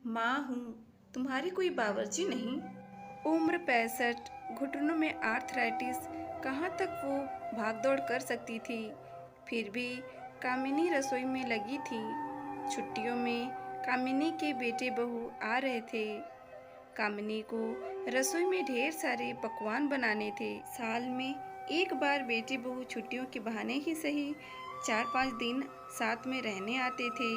माँ हूँ, तुम्हारी कोई बावर्ची नहीं। उम्र 65, घुटनों में आर्थराइटिस, कहाँ तक वो भागदौड़ कर सकती थी। फिर भी कामिनी रसोई में लगी थी। छुट्टियों में कामिनी के बेटे बहू आ रहे थे। कामिनी को रसोई में ढेर सारे पकवान बनाने थे। साल में एक बार बेटे बहू छुट्टियों के बहाने ही सही 4-5 दिन साथ में रहने आते थे।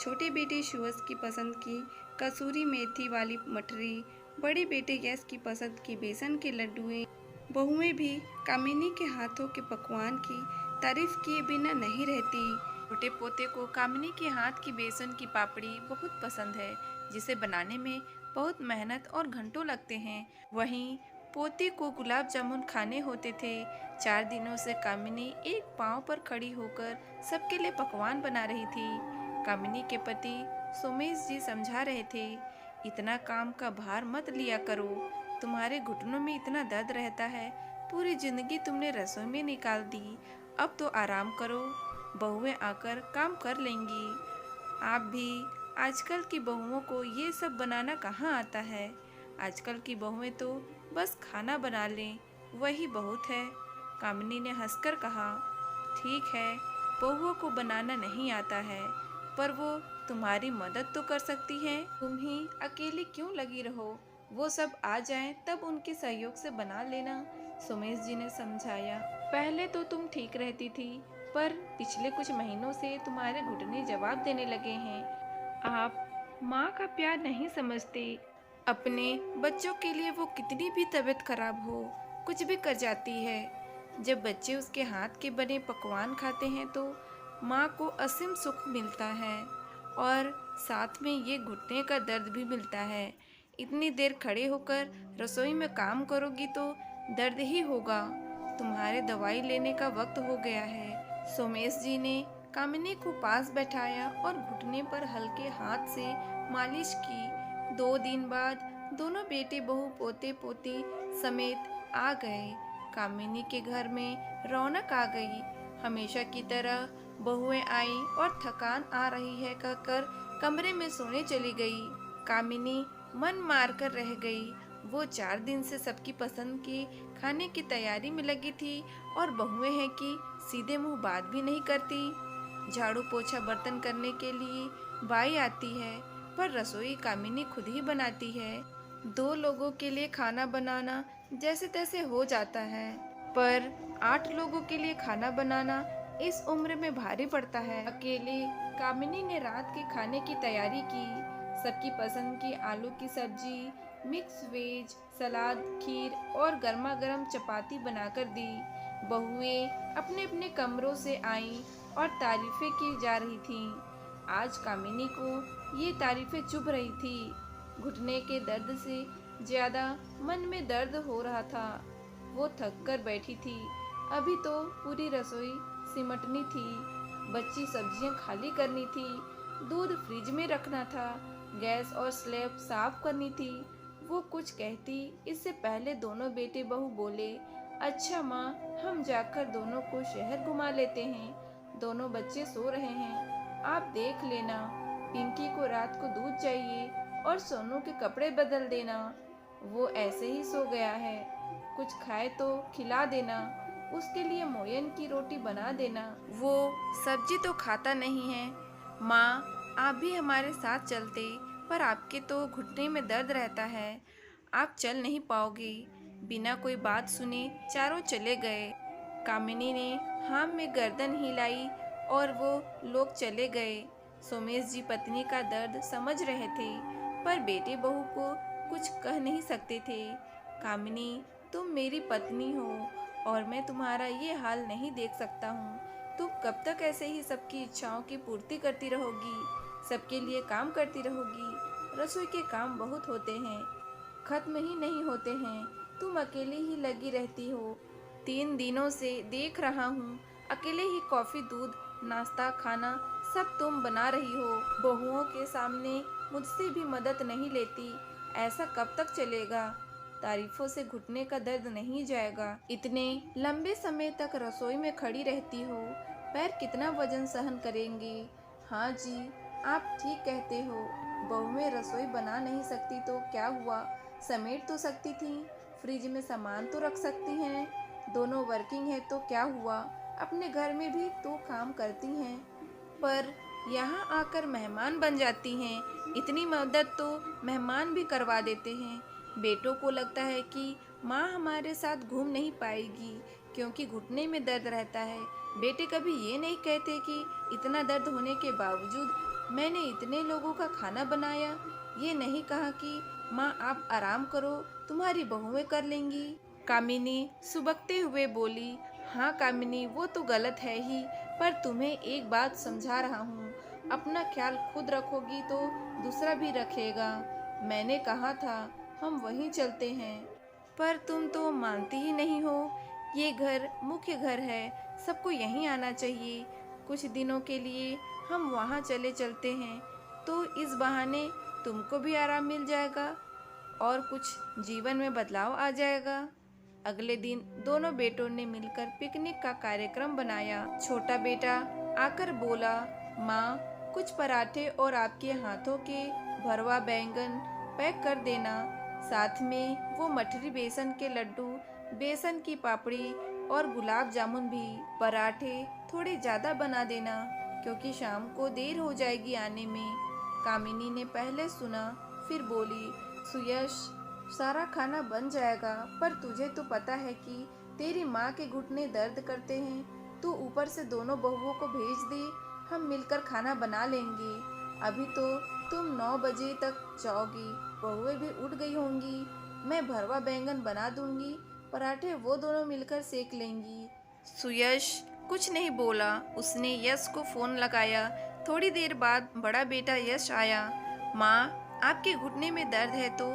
छोटे बेटे सुअस की पसंद की कसूरी मेथी वाली मठरी, बड़े बेटे यश की पसंद की बेसन के लड्डुएं। बहुएं भी कामिनी के हाथों के पकवान की तारीफ किए बिना नहीं रहती। छोटे पोते को कामिनी के हाथ की बेसन की पापड़ी बहुत पसंद है, जिसे बनाने में बहुत मेहनत और घंटों लगते हैं। वहीं पोती को गुलाब जामुन खाने होते थे। 4 दिनों से कामिनी एक पांव पर खड़ी होकर सबके लिए पकवान बना रही थी। कामिनी के पति सोमेश जी समझा रहे थे, इतना काम का भार मत लिया करो, तुम्हारे घुटनों में इतना दर्द रहता है, पूरी जिंदगी तुमने रसोई में निकाल दी, अब तो आराम करो, बहुएं आकर काम कर लेंगी। आप भी, आजकल की बहुओं को ये सब बनाना कहाँ आता है। आजकल की बहुएं तो बस खाना बना लें, वही बहुत है। कामिनी ने हंसकर कहा, ठीक है, बहुओं को बनाना नहीं आता है, पर वो तुम्हारी मदद तो कर सकती हैं। तुम ही अकेली क्यों लगी रहो, वो सब आ जाएं तब उनके सहयोग से बना लेना, सुमेश जी ने समझाया। पहले तो तुम ठीक रहती थी, पर पिछले कुछ महीनों से तुम्हारे घुटने जवाब देने लगे हैं। आप माँ का प्यार नहीं समझते। अपने बच्चों के लिए वो कितनी भी तबीयत खराब हो, कुछ भी कर जाती है। जब बच्चे उसके हाथ के बने पकवान खाते हैं तो माँ को असीम सुख मिलता है, और साथ में ये घुटने का दर्द भी मिलता है। इतनी देर खड़े होकर रसोई में काम करोगी तो दर्द ही होगा। तुम्हारे दवाई लेने का वक्त हो गया है। सोमेश जी ने कामिनी को पास बैठाया और घुटने पर हल्के हाथ से मालिश की। 2 दिन बाद दोनों बेटे बहू पोते पोती समेत आ गए। कामिनी के घर में रौनक आ गई। हमेशा की तरह बहुएं आई और थकान आ रही है कहकर कमरे में सोने चली गई। कामिनी मन मार कर रह गई। वो 4 दिन से सबकी पसंद की खाने की तैयारी में लगी थी, और बहुएं हैं कि सीधे मुंह बात भी नहीं करती। झाड़ू पोछा बर्तन करने के लिए बाई आती है, पर रसोई कामिनी खुद ही बनाती है। 2 लोगों के लिए खाना बनाना जैसे तैसे हो जाता है, पर 8 लोगों के लिए खाना बनाना इस उम्र में भारी पड़ता है। अकेले कामिनी ने रात के खाने की तैयारी की। सबकी पसंद की आलू की सब्जी, मिक्स वेज, सलाद, खीर और गर्मा गर्म चपाती बनाकर दी। बहुएं अपने अपने कमरों से आईं और तारीफें की जा रही थीं। आज कामिनी को ये तारीफें चुभ रही थी। घुटने के दर्द से ज्यादा मन में दर्द हो रहा था। वो थक कर बैठी थी। अभी तो पूरी रसोई सिमटनी थी, बची सब्जियां खाली करनी थी, दूध फ्रिज में रखना था, गैस और स्लैब साफ करनी थी। वो कुछ कहती इससे पहले दोनों बेटे बहू बोले, अच्छा माँ, हम जाकर दोनों को शहर घुमा लेते हैं। दोनों बच्चे सो रहे हैं, आप देख लेना। पिंकी को रात को दूध चाहिए और सोनू के कपड़े बदल देना, वो ऐसे ही सो गया है। कुछ खाए तो खिला देना, उसके लिए मोयन की रोटी बना देना, वो सब्जी तो खाता नहीं है। माँ, आप भी हमारे साथ चलते, पर आपके तो घुटने में दर्द रहता है, आप चल नहीं पाओगे। बिना कोई बात सुने चारों चले गए। कामिनी ने हाँ में गर्दन हिलाई और वो लोग चले गए। सोमेश जी पत्नी का दर्द समझ रहे थे, पर बेटे बहू को कुछ कह नहीं सकते थे। कामिनी, तुम मेरी पत्नी हो और मैं तुम्हारा ये हाल नहीं देख सकता हूँ। तुम कब तक ऐसे ही सबकी इच्छाओं की पूर्ति करती रहोगी, सबके लिए काम करती रहोगी। रसोई के काम बहुत होते हैं, खत्म ही नहीं होते हैं। तुम अकेली ही लगी रहती हो। 3 दिनों से देख रहा हूँ, अकेले ही कॉफी, दूध, नाश्ता, खाना सब तुम बना रही हो। बहुओं के सामने मुझसे भी मदद नहीं लेती। ऐसा कब तक चलेगा। तारीफों से घुटने का दर्द नहीं जाएगा। इतने लंबे समय तक रसोई में खड़ी रहती हो, पैर कितना वजन सहन करेंगे। हाँ जी, आप ठीक कहते हो, बहुएं रसोई बना नहीं सकती तो क्या हुआ, समेट तो सकती थी, फ्रिज में सामान तो रख सकती हैं। दोनों वर्किंग है तो क्या हुआ, अपने घर में भी तो काम करती हैं। पर यहाँ आकर मेहमान बन जाती हैं। इतनी मदद तो मेहमान भी करवा देते हैं। बेटों को लगता है कि माँ हमारे साथ घूम नहीं पाएगी क्योंकि घुटने में दर्द रहता है। बेटे कभी ये नहीं कहते कि इतना दर्द होने के बावजूद मैंने इतने लोगों का खाना बनाया। ये नहीं कहा कि माँ आप आराम करो, तुम्हारी बहुएं कर लेंगी। कामिनी सुबकते हुए बोली, हाँ कामिनी, वो तो गलत है ही, पर तुम्हें एक बात समझा रहा हूँ, अपना ख्याल खुद रखोगी तो दूसरा भी रखेगा। मैंने कहा था हम वहीं चलते हैं, पर तुम तो मानती ही नहीं हो। ये घर मुख्य घर है, सबको यहीं आना चाहिए। कुछ दिनों के लिए हम वहाँ चले चलते हैं, तो इस बहाने तुमको भी आराम मिल जाएगा और कुछ जीवन में बदलाव आ जाएगा। अगले दिन दोनों बेटों ने मिलकर पिकनिक का कार्यक्रम बनाया। छोटा बेटा आकर बोला, माँ कुछ पराठे और आपके हाथों के भरवा बैंगन पैक कर देना, साथ में वो मठरी बेसन के लड्डू, बेसन की पापड़ी और गुलाब जामुन भी। पराठे थोड़े ज़्यादा बना देना क्योंकि शाम को देर हो जाएगी आने में। कामिनी ने पहले सुना, फिर बोली, सुयश सारा खाना बन जाएगा, पर तुझे तो पता है कि तेरी माँ के घुटने दर्द करते हैं। तू ऊपर से दोनों बहुओं को भेज दे, हम मिलकर खाना बना लेंगे। अभी तो तुम 9 बजे तक जाओगी, बहुएं भी उठ गई होंगी। मैं भरवा बैंगन बना दूंगी, पराठे वो दोनों मिलकर सेक लेंगी। सुयश कुछ नहीं बोला। उसने यश को फोन लगाया। थोड़ी देर बाद बड़ा बेटा यश आया। माँ आपके घुटने में दर्द है तो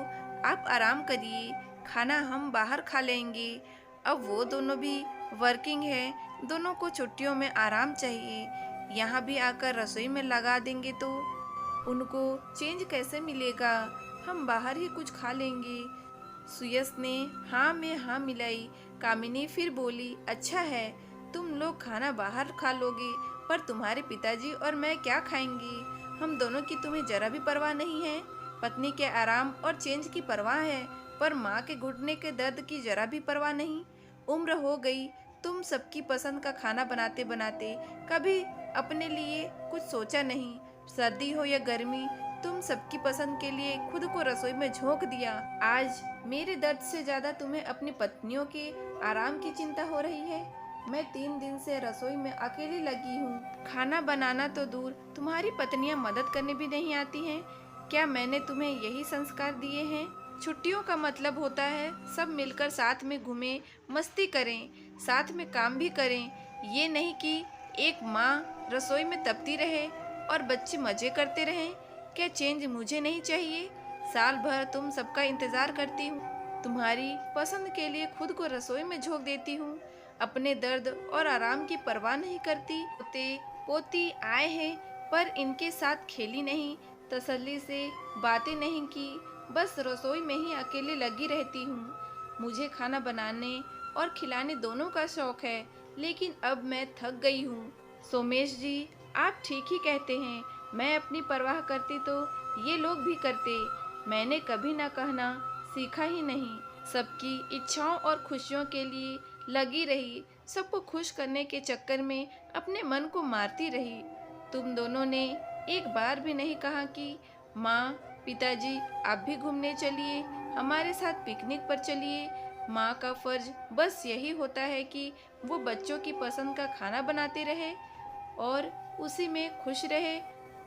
आप आराम करिए, खाना हम बाहर खा लेंगे। अब वो दोनों भी वर्किंग है, दोनों को छुट्टियों में आराम चाहिए। यहाँ भी आकर रसोई में लगा देंगे तो उनको चेंज कैसे मिलेगा, हम बाहर ही कुछ खा लेंगे। सुयश ने हाँ में हाँ मिलाई। कामिनी फिर बोली, अच्छा है, तुम लोग खाना बाहर खा लोगे, पर तुम्हारे पिताजी और मैं क्या खाएंगे। हम दोनों की तुम्हें जरा भी परवाह नहीं है। पत्नी के आराम और चेंज की परवाह है, पर माँ के घुटने के दर्द की जरा भी परवाह नहीं। उम्र हो गई, तुम सबकी पसंद का खाना बनाते बनाते कभी अपने लिए कुछ सोचा नहीं। सर्दी हो या गर्मी, तुम सबकी पसंद के लिए खुद को रसोई में झोंक दिया। आज मेरे दर्द से ज्यादा तुम्हें अपनी पत्नियों के आराम की चिंता हो रही है। मैं 3 दिन से रसोई में अकेली लगी हूँ। खाना बनाना तो दूर, तुम्हारी पत्नियाँ मदद करने भी नहीं आती हैं। क्या मैंने तुम्हें यही संस्कार दिए हैं? छुट्टियों का मतलब होता है सब मिलकर साथ में घूमें, मस्ती करें, साथ में काम भी करें। ये नहीं कि एक माँ रसोई में तपती रहे और बच्चे मजे करते रहें। क्या चेंज मुझे नहीं चाहिए? साल भर तुम सबका इंतजार करती हूँ, तुम्हारी पसंद के लिए खुद को रसोई में झोंक देती हूँ, अपने दर्द और आराम की परवाह नहीं करती। पोते पोती आए हैं, पर इनके साथ खेली नहीं, तसल्ली से बातें नहीं की, बस रसोई में ही अकेले लगी रहती हूँ। मुझे खाना बनाने और खिलाने दोनों का शौक है, लेकिन अब मैं थक गई हूँ। सोमेश जी, आप ठीक ही कहते हैं। मैं अपनी परवाह करती तो ये लोग भी करते। मैंने कभी ना कहना सीखा ही नहीं। सबकी इच्छाओं और खुशियों के लिए लगी रही, सबको खुश करने के चक्कर में अपने मन को मारती रही। तुम दोनों ने एक बार भी नहीं कहा कि माँ, पिताजी आप भी घूमने चलिए, हमारे साथ पिकनिक पर चलिए। माँ का फर्ज बस यही होता है कि वो बच्चों की पसंद का खाना बनाते रहे और उसी में खुश रहे।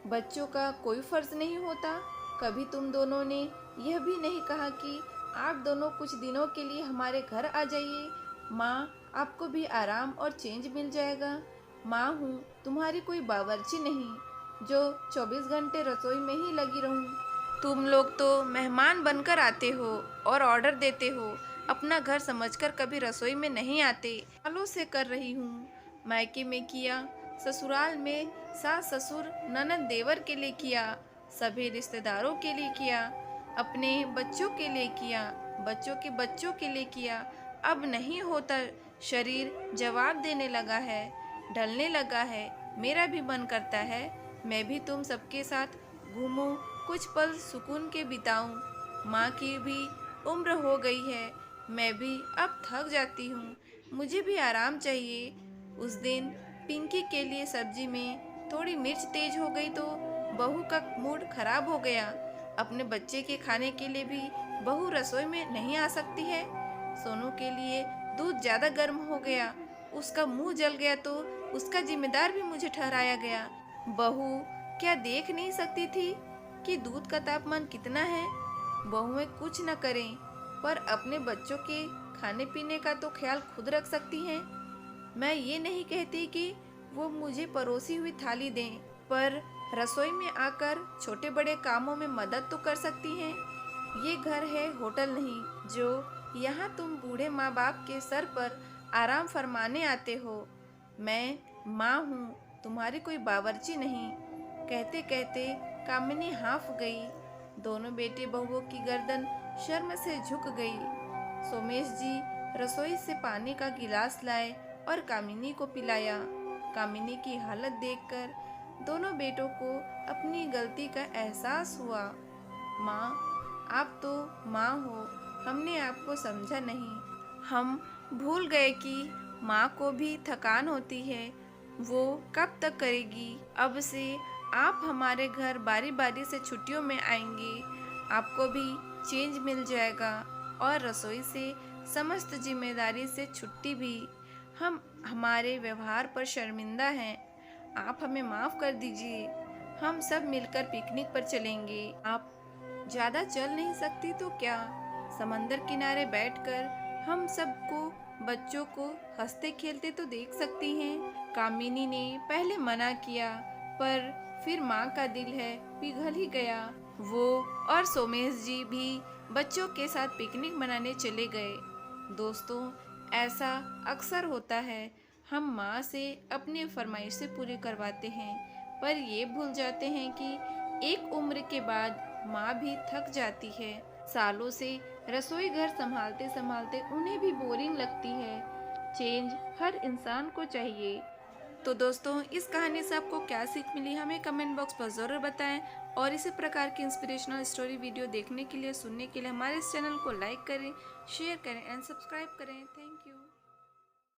बच्चों का कोई फर्ज नहीं होता। कभी तुम दोनों ने यह भी नहीं कहा कि आप दोनों कुछ दिनों के लिए हमारे घर आ जाइए, माँ आपको भी आराम और चेंज मिल जाएगा। माँ हूँ, तुम्हारी कोई बावर्ची नहीं जो 24 घंटे रसोई में ही लगी रहूँ। तुम लोग तो मेहमान बनकर आते हो और ऑर्डर देते हो, अपना घर समझकर कभी रसोई में नहीं आते। सालों से कर रही हूँ, मायके में किया, ससुराल में सास ससुर ननद देवर के लिए किया, सभी रिश्तेदारों के लिए किया, अपने बच्चों के लिए किया, बच्चों के बच्चों के लिए किया। अब नहीं होता, शरीर जवाब देने लगा है, ढलने लगा है। मेरा भी मन करता है मैं भी तुम सबके साथ घूमूं, कुछ पल सुकून के बिताऊं। माँ की भी उम्र हो गई है, मैं भी अब थक जाती हूँ, मुझे भी आराम चाहिए। उस दिन पिंकी के लिए सब्जी में थोड़ी मिर्च तेज हो गई तो बहू का मूड खराब हो गया। अपने बच्चे के खाने के लिए भी बहू रसोई में नहीं आ सकती है। सोनू के लिए दूध ज्यादा गर्म हो गया, उसका मुंह जल गया तो उसका जिम्मेदार भी मुझे ठहराया गया। बहू क्या देख नहीं सकती थी कि दूध का तापमान कितना है? बहुएं कुछ न करें पर अपने बच्चों के खाने पीने का तो ख्याल खुद रख सकती हैं। मैं ये नहीं कहती कि वो मुझे परोसी हुई थाली दें, पर रसोई में आकर छोटे बड़े कामों में मदद तो कर सकती हैं। ये घर है, होटल नहीं, जो यहाँ तुम बूढ़े माँ बाप के सर पर आराम फरमाने आते हो। मैं माँ हूँ, तुम्हारी कोई बावर्ची नहीं। कहते कहते कामिनी हाँफ गई। दोनों बेटे बहुओं की गर्दन शर्म से झुक गई। सोमेश जी रसोई से पानी का गिलास लाए और कामिनी को पिलाया। कामिनी की हालत देखकर दोनों बेटों को अपनी गलती का एहसास हुआ। माँ, आप तो माँ हो, हमने आपको समझा नहीं। हम भूल गए कि माँ को भी थकान होती है, वो कब तक करेगी। अब से आप हमारे घर बारी बारी से छुट्टियों में आएंगे, आपको भी चेंज मिल जाएगा और रसोई से समस्त जिम्मेदारी से छुट्टी भी। हम हमारे व्यवहार पर शर्मिंदा हैं, आप हमें माफ़ कर दीजिए। हम सब मिलकर पिकनिक पर चलेंगे। आप ज़्यादा चल नहीं सकती तो क्या, समंदर किनारे बैठकर हम सबको बच्चों को हंसते खेलते तो देख सकती हैं। कामिनी ने पहले मना किया पर फिर माँ का दिल है पिघल ही गया। वो और सोमेश जी भी बच्चों के साथ पिकनिक मनाने चले गए। दोस्तों, ऐसा अक्सर होता है, हम माँ से अपनी फरमाइशें पूरी करवाते हैं पर ये भूल जाते हैं कि एक उम्र के बाद माँ भी थक जाती है। सालों से रसोई घर संभालते संभालते उन्हें भी बोरिंग लगती है। चेंज हर इंसान को चाहिए। तो दोस्तों, इस कहानी से आपको क्या सीख मिली हमें कमेंट बॉक्स पर ज़रूर बताएं और इसी प्रकार की इंस्पिरेशनल स्टोरी वीडियो देखने के लिए, सुनने के लिए हमारे इस चैनल को लाइक करें, शेयर करें एंड सब्सक्राइब करें। Thank you.